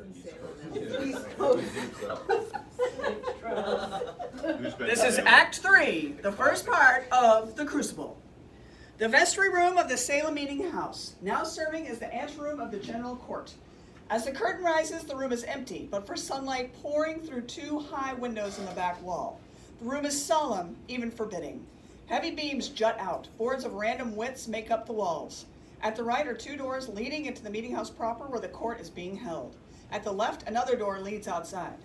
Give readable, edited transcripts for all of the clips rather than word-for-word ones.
in Salem. This is Act 3, the first part of The Crucible. The vestry room of the Salem Meeting House, now serving as the anteroom of the General Court. As the curtain rises, the room is empty, but for sunlight pouring through two high windows in the back wall. The room is solemn, even forbidding. Heavy beams jut out. Boards of random widths make up the walls. At the right are two doors leading into the meeting house proper where the court is being held. At the left, another door leads outside.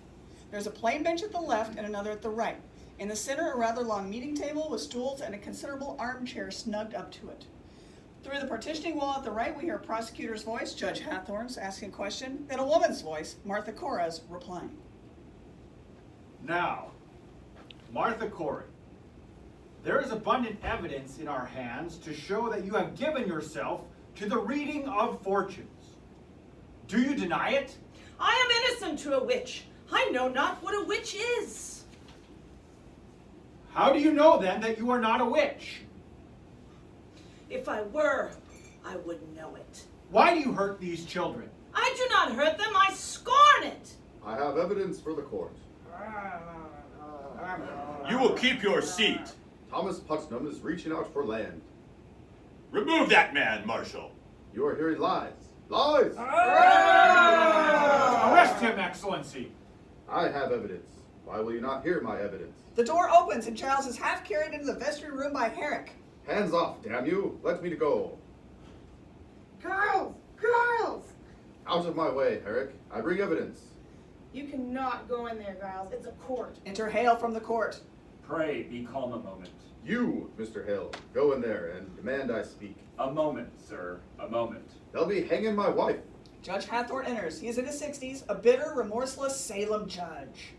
There's a plain bench at the left and another at the right. In the center, a rather long meeting table with stools and a considerable armchair snugged up to it. Through the partitioning wall at the right, we hear a prosecutor's voice, Judge Hathorne's, asking a question, then a woman's voice, Martha Cora's, replying. Now, Martha Corey, there is abundant evidence in our hands to show that you have given yourself to the reading of fortunes. Do you deny it? I am innocent to a witch. I know not what a witch is. How do you know then that you are not a witch? If I were, I would know it. Why do you hurt these children? I do not hurt them, I scorn it. I have evidence for the court. You will keep your seat. Thomas Putnam is reaching out for land. Remove that man, Marshal. You are hearing lies. Lies! Arrest him, Excellency. I have evidence. Why will you not hear my evidence? The door opens and Giles is half carried into the vestry room by Herrick. Hands off, damn you! Let me go. Girls! Girls! Out of my way, Herrick. I bring evidence. You cannot go in there, Giles. It's a court. Enter Hale from the court. Pray, be calm a moment. You, Mr. Hill, go in there and demand I speak. A moment, sir, a moment. They'll be hanging my wife. Judge Hathorne enters. He is in his 60s, a bitter, remorseless Salem judge.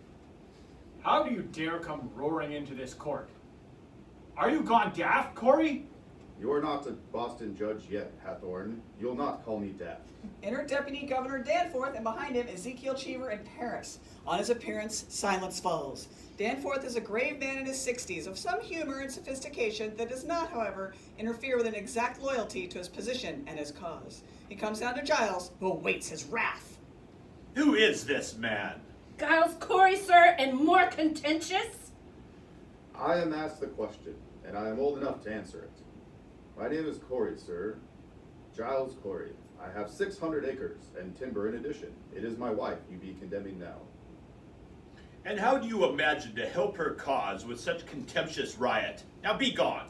How do you dare come roaring into this court? Are you gone daft, Corey? You are not a Boston judge yet, Hathorne. You'll not call me daft. Enter Deputy Governor Danforth, and behind him Ezekiel Cheever and Paris. On his appearance, silence falls. Danforth is a grave man in his 60s, of some humor and sophistication that does not, however, interfere with an exact loyalty to his position and his cause. He comes down to Giles, who awaits his wrath. Who is this man? Giles Corey, sir, and more contentious? I am asked the question, and I am old enough to answer it. My name is Corey, sir. Giles Corey. I have 600 acres and timber in addition. It is my wife you be condemning now. And how do you imagine to help her cause with such contemptuous riot? Now be gone.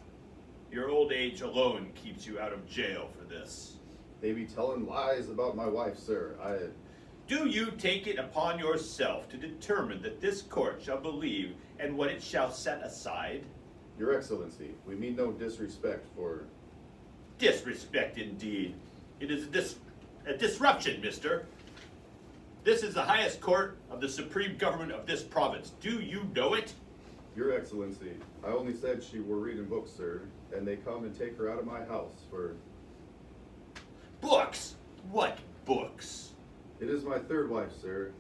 Your old age alone keeps you out of jail for this. They be telling lies about my wife, sir. Do you take it upon yourself to determine that this court shall believe and what it shall set aside? Your Excellency, we mean no disrespect for... Disrespect indeed. It is a disruption, mister. This is the highest court of the supreme government of this province. Do you know it? Your Excellency, I only said she were reading books, sir, and they come and take her out of my house for... Books? What books? It is my third wife, sir.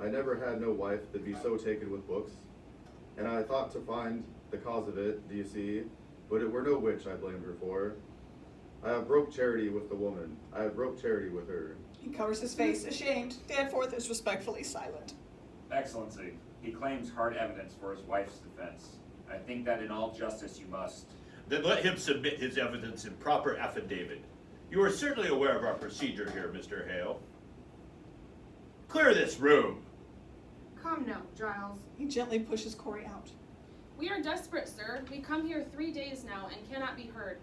I never had no wife that be so taken with books, and I thought to find the cause of it, do you see, but it were no witch I blamed her for. I have broke charity with the woman. I have broke charity with her. He covers his face, ashamed. Danforth is respectfully silent. Excellency, he claims hard evidence for his wife's defense. I think that in all justice you must. Then let him submit his evidence in proper affidavit. You are certainly aware of our procedure here, Mr. Hale. Clear this room. Come now, Giles. He gently pushes Corey out. We are desperate, sir. We come here 3 days now and cannot be heard.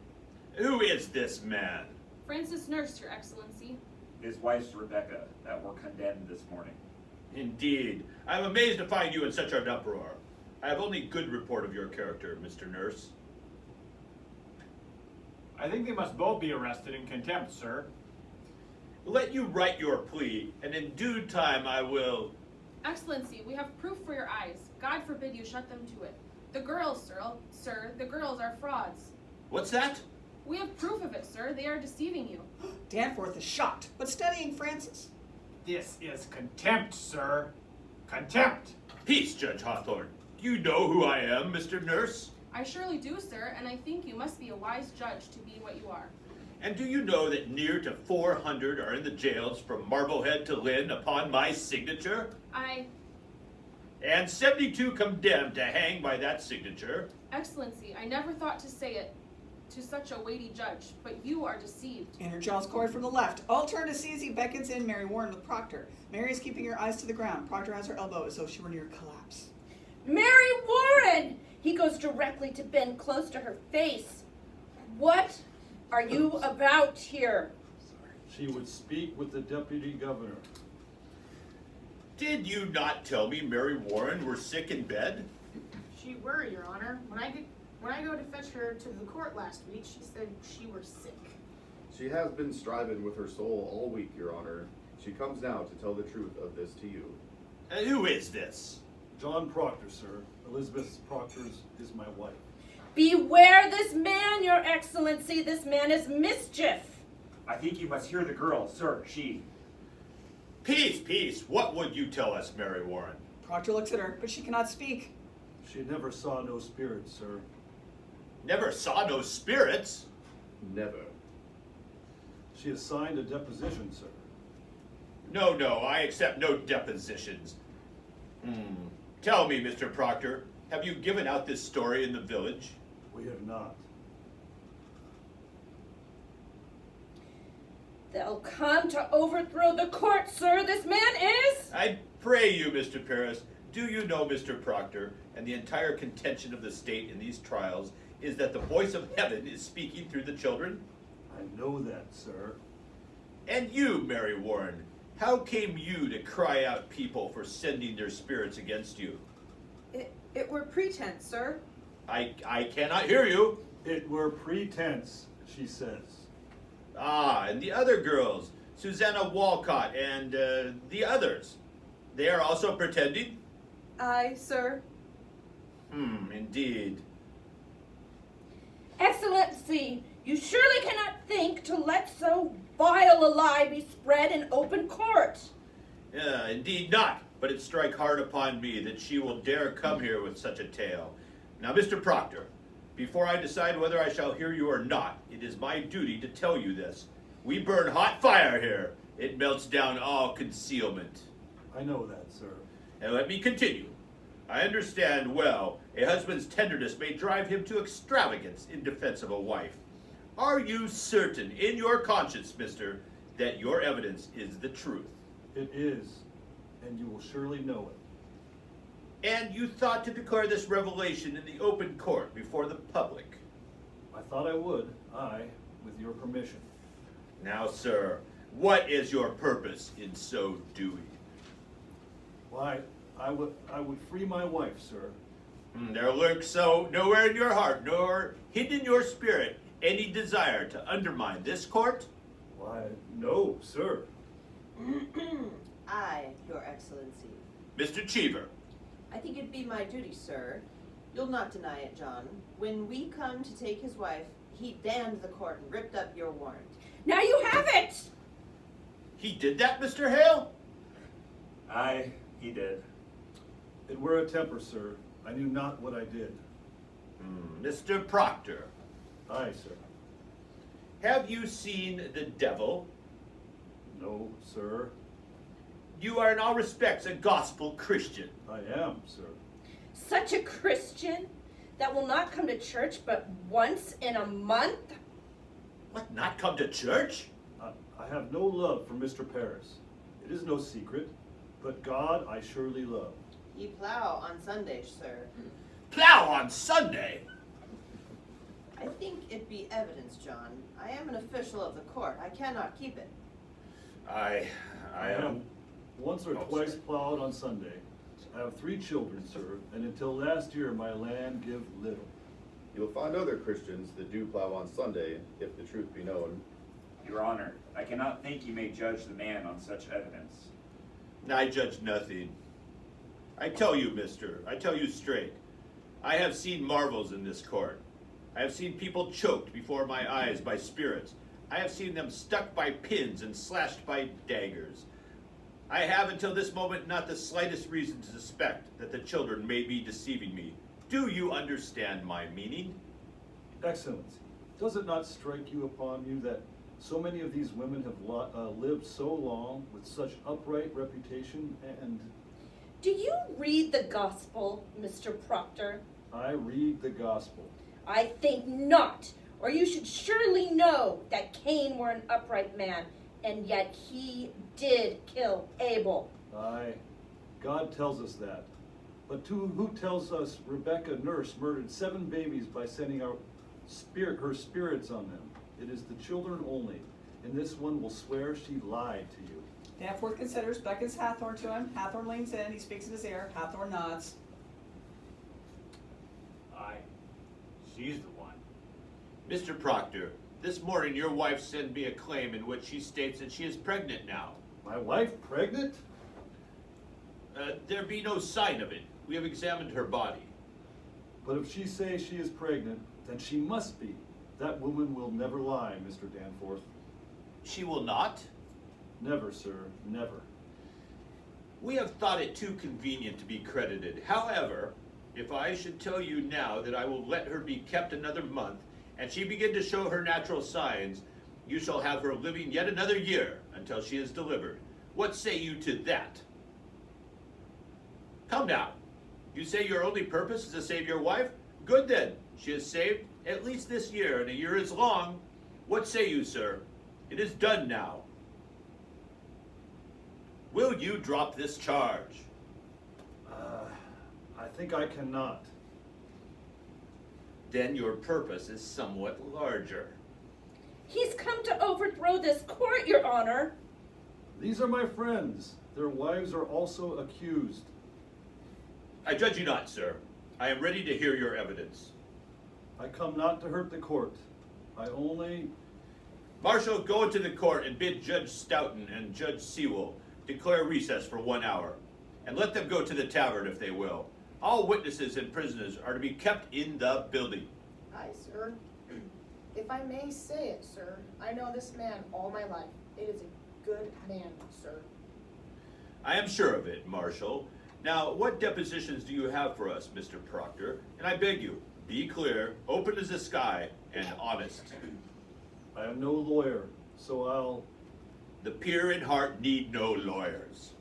Who is this man? Francis Nurse, Your Excellency. His wife's Rebecca, that were condemned this morning. Indeed. I am amazed to find you in such an uproar. I have only good report of your character, Mr. Nurse. I think they must both be arrested in contempt, sir. Let you write your plea, and in due time I will... Excellency, we have proof for your eyes. God forbid you shut them to it. The girls, sir, the girls are frauds. What's that? We have proof of it, sir. They are deceiving you. Danforth is shocked, but studying Francis. This is contempt, sir. Contempt! Peace, Judge Hawthorne. Do you know who I am, Mr. Nurse? I surely do, sir, and I think you must be a wise judge to be what you are. And do you know that near to 400 are in the jails from Marblehead to Lynn upon my signature? And 72 condemned to hang by that signature. Excellency, I never thought to say it to such a weighty judge, but you are deceived. Enter Charles Corey from the left. All turn to see as he beckons in Mary Warren with Proctor. Mary is keeping her eyes to the ground. Proctor has her elbow as though she were near collapse. Mary Warren! He goes directly to bend close to her face. What are you about here? She would speak with the deputy governor. Did you not tell me Mary Warren were sick in bed? She were, Your Honor. When I go to fetch her to the court last week, she said she were sick. She has been striving with her soul all week, Your Honor. She comes now to tell the truth of this to you. Who is this? John Proctor, sir. Elizabeth Proctor is my wife. Beware this man, Your Excellency. This man is mischief. I think you must hear the girl, sir, she. Peace, peace. What would you tell us, Mary Warren? Proctor looks at her, but she cannot speak. She never saw no spirits, sir. Never saw no spirits? Never. She has signed a deposition, sir. No, I accept no depositions. Tell me, Mr. Proctor, have you given out this story in the village? We have not. They'll come to overthrow the court, sir. This man is... I pray you, Mr. Paris, do you know, Mr. Proctor, and the entire contention of the state in these trials is that the voice of heaven is speaking through the children? I know that, sir. And you, Mary Warren, how came you to cry out people for sending their spirits against you? It were pretense, sir. I cannot hear you. It were pretense, she says. Ah, and the other girls, Susanna Walcott and the others, they are also pretending? Aye, sir. Indeed. Excellency, you surely cannot think to let so vile a lie be spread in open court. Indeed not, but it strike hard upon me that she will dare come here with such a tale. Now, Mr. Proctor, before I decide whether I shall hear you or not, it is my duty to tell you this. We burn hot fire here. It melts down all concealment. I know that, sir. And let me continue. I understand well a husband's tenderness may drive him to extravagance in defense of a wife. Are you certain in your conscience, mister, that your evidence is the truth? It is, and you will surely know it. And you thought to declare this revelation in the open court before the public? I thought I would, with your permission. Now, sir, what is your purpose in so doing? Why, I would free my wife, sir. There lurks so nowhere in your heart, nor hidden in your spirit, any desire to undermine this court? Why, no, sir. Aye, Your Excellency. Mr. Cheever. I think it'd be my duty, sir. You'll not deny it, John. When we come to take his wife, he damned the court and ripped up your warrant. Now you have it! He did that, Mr. Hale? Aye, he did. It were a temper, sir. I knew not what I did. Mr. Proctor. Aye, sir. Have you seen the devil? No, sir. You are in all respects a gospel Christian. I am, sir. Such a Christian that will not come to church but once in a month? What, not come to church? I have no love for Mr. Paris. It is no secret, but God I surely love. Ye plow on Sunday, sir. Plow on Sunday? I think it be evidence, John. I am an official of the court. I cannot keep it. I am. Once or twice plowed on Sunday. I have 3 children, sir, and until last year my land give little. You'll find other Christians that do plow on Sunday, if the truth be known. Your Honor, I cannot think you may judge the man on such evidence. I judge nothing. I tell you, mister, I tell you straight. I have seen marvels in this court. I have seen people choked before my eyes by spirits. I have seen them stuck by pins and slashed by daggers. I have until this moment not the slightest reason to suspect that the children may be deceiving me. Do you understand my meaning? Excellency, does it not strike you upon you that So many of these women have lived so long with such upright reputation, and Do you read the gospel, Mr. Proctor? I read the gospel. I think not, or you should surely know that Cain were an upright man, and yet he did kill Abel. Aye, God tells us that. But who tells us Rebecca Nurse murdered 7 babies by sending her spirits on them? It is the children only, and this one will swear she lied to you. Danforth considers, beckons Hathorne to him. Hathorne leans in, he speaks in his ear. Hathorne nods. Aye, she's the one. Mr. Proctor, this morning your wife sent me a claim in which she states that she is pregnant now. My wife pregnant? There be no sign of it. We have examined her body. But if she says she is pregnant, then she must be. That woman will never lie, Mr. Danforth. She will not? Never, sir, never. We have thought it too convenient to be credited. However, if I should tell you now that I will let her be kept another month, and she begin to show her natural signs, you shall have her living yet another year until she is delivered. What say you to that? Come now. You say your only purpose is to save your wife? Good then. She is saved at least this year, and a year is long. What say you, sir? It is done now. Will you drop this charge? I think I cannot. Then your purpose is somewhat larger. He's come to overthrow this court, Your Honor. These are my friends. Their wives are also accused. I judge you not, sir. I am ready to hear your evidence. I come not to hurt the court. I only... Marshal, go into the court and bid Judge Stoughton and Judge Sewell declare recess for 1 hour, and let them go to the tavern if they will. All witnesses and prisoners are to be kept in the building. Aye, sir. If I may say it, sir, I know this man all my life. It is a good man, sir. I am sure of it, Marshal. Now, what depositions do you have for us, Mr. Proctor? And I beg you, be clear, open as the sky, and honest. I am no lawyer, so I'll... The peer in heart need no lawyers.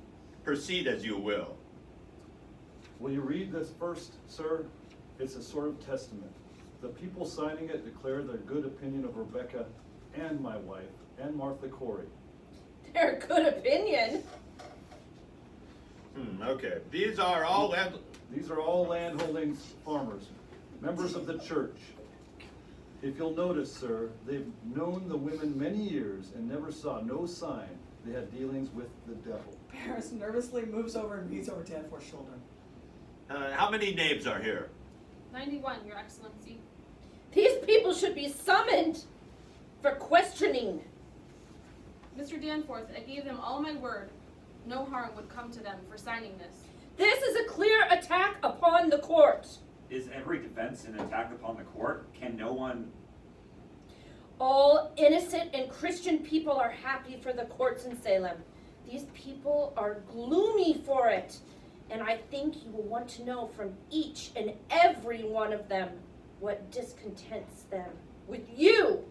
Proceed as you will. Will you read this first, sir? It's a sort of testament. The people signing it declare their good opinion of Rebecca and my wife and Martha Corey. Their good opinion. Okay. These are all landholdings farmers, members of the church. If you'll notice, sir, they've known the women many years and never saw no sign they had dealings with the devil. Paris nervously moves over and reads over Danforth's shoulder. How many names are here? 91, Your Excellency. These people should be summoned for questioning. Mr. Danforth, I gave them all my word. No harm would come to them for signing this. This is a clear attack upon the court. Is every defense an attack upon the court? Can no one... All innocent and Christian people are happy for the courts in Salem. These people are gloomy for it. And I think you will want to know from each and every one of them what discontents them with you.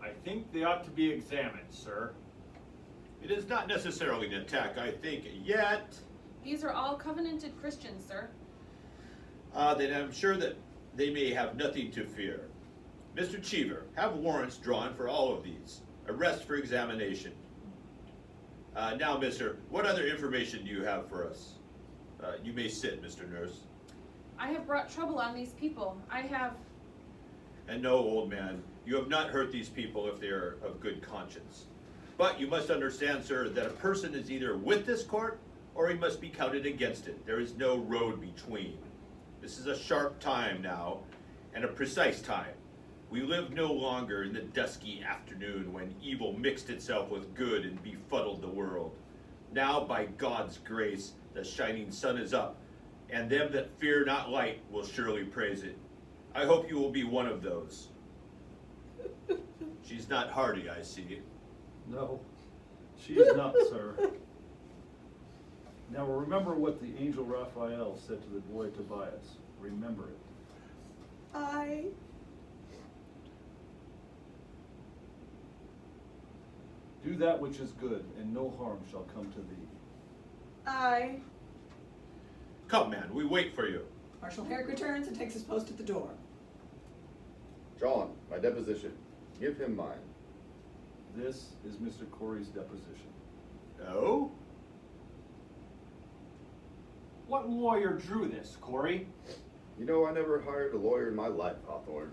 I think they ought to be examined, sir. It is not necessarily an attack, I think, yet. These are all covenanted Christians, sir. Then I'm sure that they may have nothing to fear. Mr. Cheever, have warrants drawn for all of these. Arrest for examination. Now, mister, what other information do you have for us? You may sit, Mr. Nurse. I have brought trouble on these people. I have... And no, old man, you have not hurt these people if they are of good conscience. But you must understand, sir, that a person is either with this court or he must be counted against it. There is no road between. This is a sharp time now, and a precise time. We live no longer in the dusky afternoon when evil mixed itself with good and befuddled the world. Now, by God's grace, the shining sun is up, and them that fear not light will surely praise it. I hope you will be one of those. She's not hardy, I see. No, she is not, sir. Now remember what the angel Raphael said to the boy Tobias. Remember it. Do that which is good, and no harm shall come to thee. Aye. Come, man, we wait for you. Marshal Herrick returns and takes his post at the door. John, my deposition. Give him mine. This is Mr. Corey's deposition. Oh? What lawyer drew this, Corey? You know, I never hired a lawyer in my life, Hawthorne.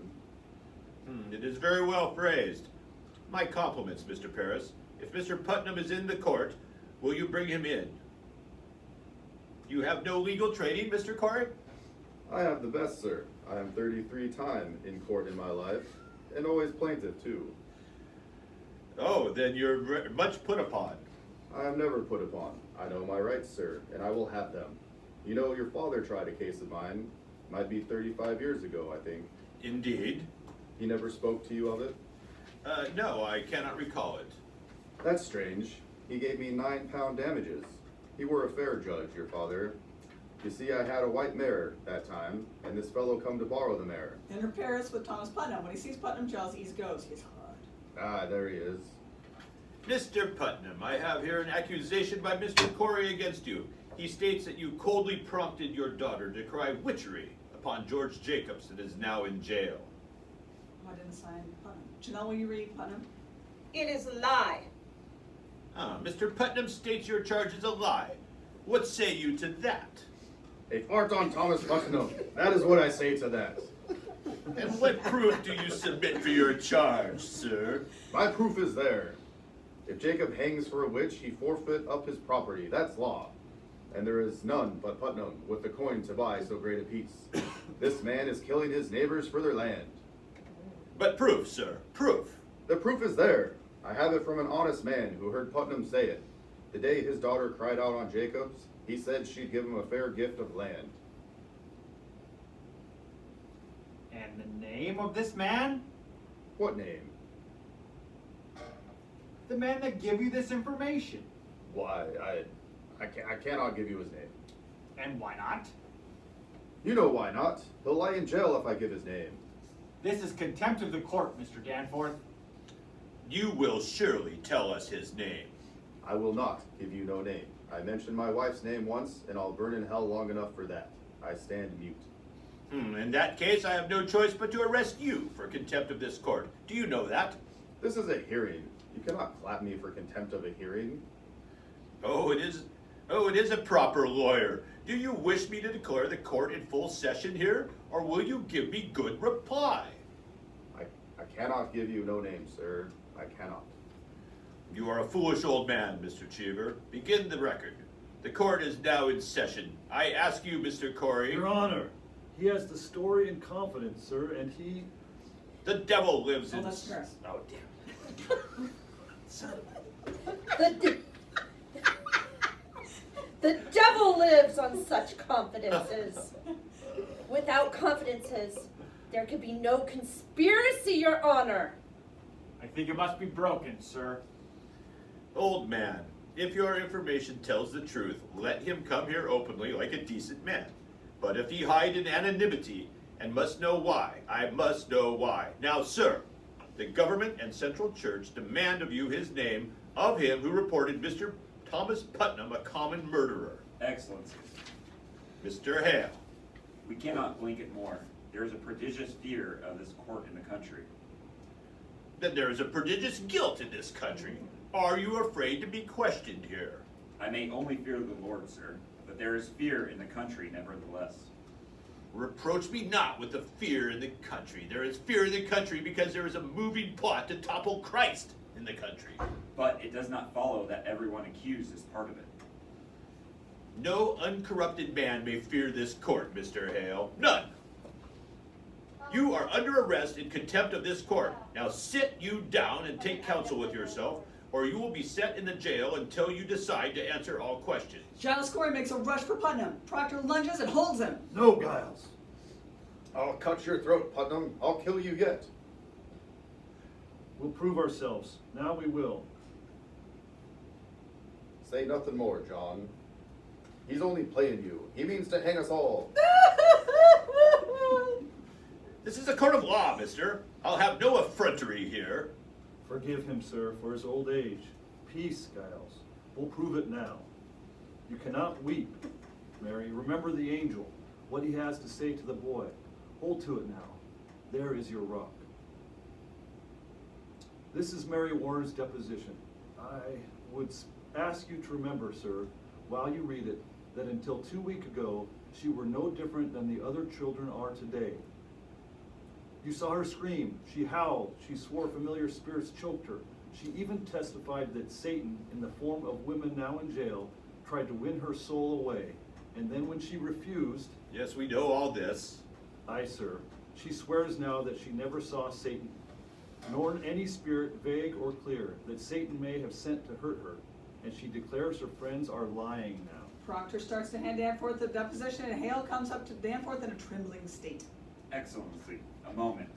It is very well phrased. My compliments, Mr. Paris. If Mr. Putnam is in the court, will you bring him in? You have no legal training, Mr. Corey? I have the best, sir. I am 33 times in court in my life, and always plaintiff, too. Oh, then you're much put upon. I am never put upon. I know my rights, sir, and I will have them. You know, your father tried a case of mine. Might be 35 years ago, I think. Indeed. He never spoke to you of it? No, I cannot recall it. That's strange. He gave me £9 damages. He were a fair judge, your father. You see, I had a white mare that time, and this fellow come to borrow the mare. Enter Paris with Thomas Putnam. When he sees Putnam, Giles East goes. He's hard. Ah, there he is. Mr. Putnam, I have here an accusation by Mr. Corey against you. He states that you coldly prompted your daughter to cry witchery upon George Jacobs and is now in jail. Oh, I didn't sign Putnam. Janelle, will you read Putnam? It is a lie. Mr. Putnam states your charge is a lie. What say you to that? A fart on Thomas Putnam. That is what I say to that. And what proof do you submit for your charge, sir? My proof is there. If Jacob hangs for a witch, he forfeit up his property. That's law. And there is none but Putnam with the coin to buy so great a piece. This man is killing his neighbors for their land. But proof, sir, proof. The proof is there. I have it from an honest man who heard Putnam say it. The day his daughter cried out on Jacobs, he said she'd give him a fair gift of land. And the name of this man? What name? The man that gave you this information. Why, I cannot give you his name. And why not? You know why not. He'll lie in jail if I give his name. This is contempt of the court, Mr. Danforth. You will surely tell us his name. I will not give you no name. I mentioned my wife's name once, and I'll burn in hell long enough for that. I stand mute. In that case, I have no choice but to arrest you for contempt of this court. Do you know that? This is a hearing. You cannot clap me for contempt of a hearing. Oh, it is a proper lawyer. Do you wish me to declare the court in full session here, or will you give me good reply? I cannot give you no name, sir. I cannot. You are a foolish old man, Mr. Cheever. Begin the record. The court is now in session. I ask you, Mr. Corey. Your Honor, he has the story in confidence, sir, and he... The devil lives in... that's Paris. Oh, damn. The devil lives on such confidences. Without confidences, there could be no conspiracy, Your Honor. I think it must be broken, sir. Old man, if your information tells the truth, let him come here openly like a decent man. But if he hide in anonymity and must know why, I must know why. Now, sir, the government and Central Church demand of you his name of him who reported Mr. Thomas Putnam a common murderer. Excellency, Mr. Hale. we cannot blink it more. There is a prodigious fear of this court in the country. Then there is a prodigious guilt in this country. Are you afraid to be questioned here? I may only fear the Lord, sir, but there is fear in the country nevertheless. Reproach me not with the fear in the country. There is fear in the country because there is a moving plot to topple Christ in the country. But it does not follow that everyone accused is part of it. No uncorrupted man may fear this court, Mr. Hale. None. You are under arrest in contempt of this court. Now sit you down and take counsel with yourself, or you will be set in the jail until you decide to answer all questions. Giles Corey makes a rush for Putnam. Proctor lunges and holds him. No, Giles. I'll cut your throat, Putnam. I'll kill you yet. We'll prove ourselves. Now we will. Say nothing more, John. He's only playing you. He means to hang us all. This is a court of law, mister. I'll have no effrontery here. Forgive him, sir, for his old age. Peace, Giles. We'll prove it now. You cannot weep, Mary. Remember the angel, what he has to say to the boy. Hold to it now. There is your rock. This is Mary Warren's deposition. I would ask you to remember, sir, while you read it, that until 2 weeks ago, she were no different than the other children are today. You saw her scream, she howled, she swore familiar spirits choked her. She even testified that Satan, in the form of women now in jail, tried to win her soul away. And then when she refused... Yes, we know all this. Aye, sir. She swears now that she never saw Satan, nor any spirit vague or clear that Satan may have sent to hurt her. And she declares her friends are lying now. Proctor starts to hand Danforth the deposition, and Hale comes up to Danforth in a trembling state. Excellency, a moment.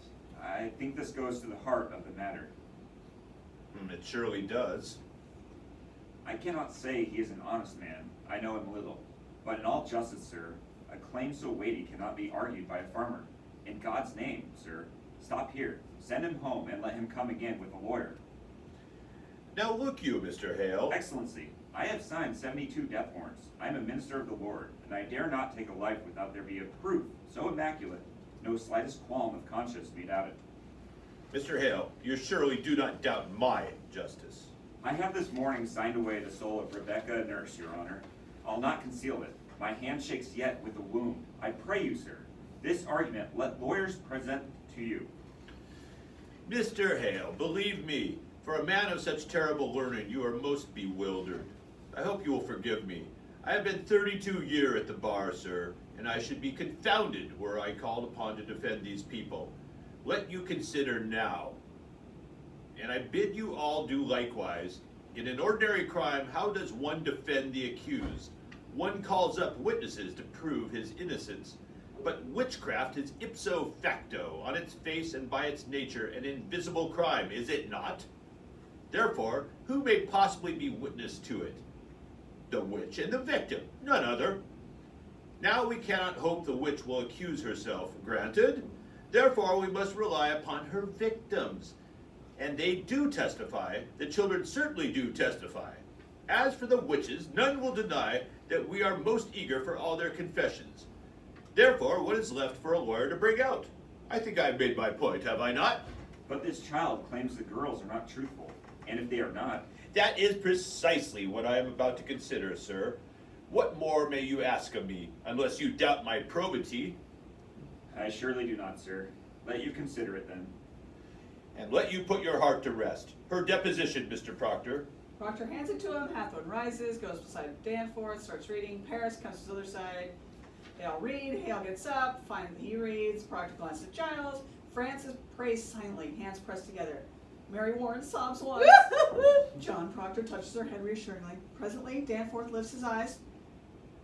I think this goes to the heart of the matter. It surely does. I cannot say he is an honest man. I know him little. But in all justice, sir, a claim so weighty cannot be argued by a farmer. In God's name, sir, stop here. Send him home and let him come again with a lawyer. Now look you, Mr. Hale. Excellency, I have signed 72 death warrants. I am a minister of the Lord, and I dare not take a life without there be a proof so immaculate, no slightest qualm of conscience be doubted. Mr. Hale, you surely do not doubt my justice. I have this morning signed away the soul of Rebecca Nurse, Your Honor. I'll not conceal it. My hand shakes yet with the wound. I pray you, sir, this argument let lawyers present to you. Mr. Hale, believe me, for a man of such terrible learning, you are most bewildered. I hope you will forgive me. I have been 32 years at the bar, sir, and I should be confounded were I called upon to defend these people. Let you consider now, and I bid you all do likewise. In an ordinary crime, how does one defend the accused? One calls up witnesses to prove his innocence. But witchcraft is ipso facto, on its face and by its nature, an invisible crime, is it not? Therefore, who may possibly be witness to it? The witch and the victim, none other. Now we cannot hope the witch will accuse herself, granted. Therefore, we must rely upon her victims. And they do testify, the children certainly do testify. As for the witches, none will deny that we are most eager for all their confessions. Therefore, what is left for a lawyer to bring out? I think I've made my point, have I not? But this child claims the girls are not truthful, and if they are not... That is precisely what I am about to consider, sir. What more may you ask of me, unless you doubt my probity? I surely do not, sir. Let you consider it then. And let you put your heart to rest. Her deposition, Mr. Proctor. Proctor hands it to him. Hathorne rises, goes beside Danforth, starts reading. Paris comes to the other side. They all read. Hale gets up. Finally, he reads. Proctor glances at Giles. Francis prays silently, hands pressed together. Mary Warren sobs once. John Proctor touches her head reassuringly. Presently, Danforth lifts his eyes.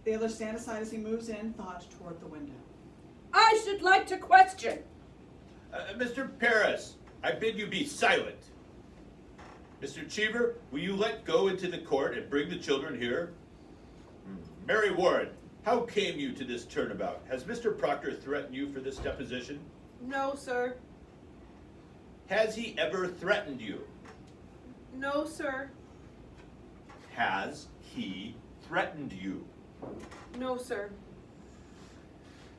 The others stand aside as he moves in, thought toward the window. I should like to question. Mr. Paris, I bid you be silent. Mr. Cheever, will you let go into the court and bring the children here? Mary Warren, how came you to this turnabout? Has Mr. Proctor threatened you for this deposition? No, sir. Has he ever threatened you? No, sir. Has he threatened you? No, sir.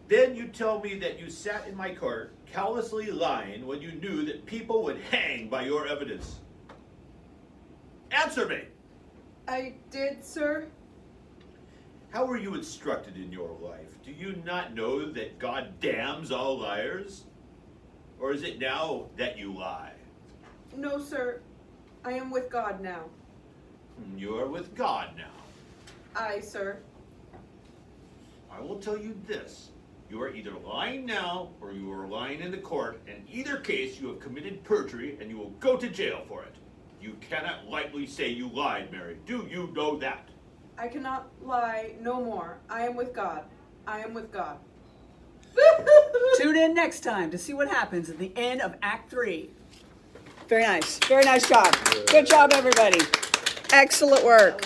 Then you tell me that you sat in my court, callously lying when you knew that people would hang by your evidence. Answer me! I did, sir. How were you instructed in your life? Do you not know that God damns all liars? Or is it now that you lie? No, sir. I am with God now. You are with God now. Aye, sir. I will tell you this. You are either lying now or you are lying in the court. In either case, you have committed perjury and you will go to jail for it. You cannot lightly say you lied, Mary. Do you know that? I cannot lie no more. I am with God. I am with God. Tune in next time to see what happens at the end of Act 3. Very nice. Very nice job. Good job, everybody. Excellent work.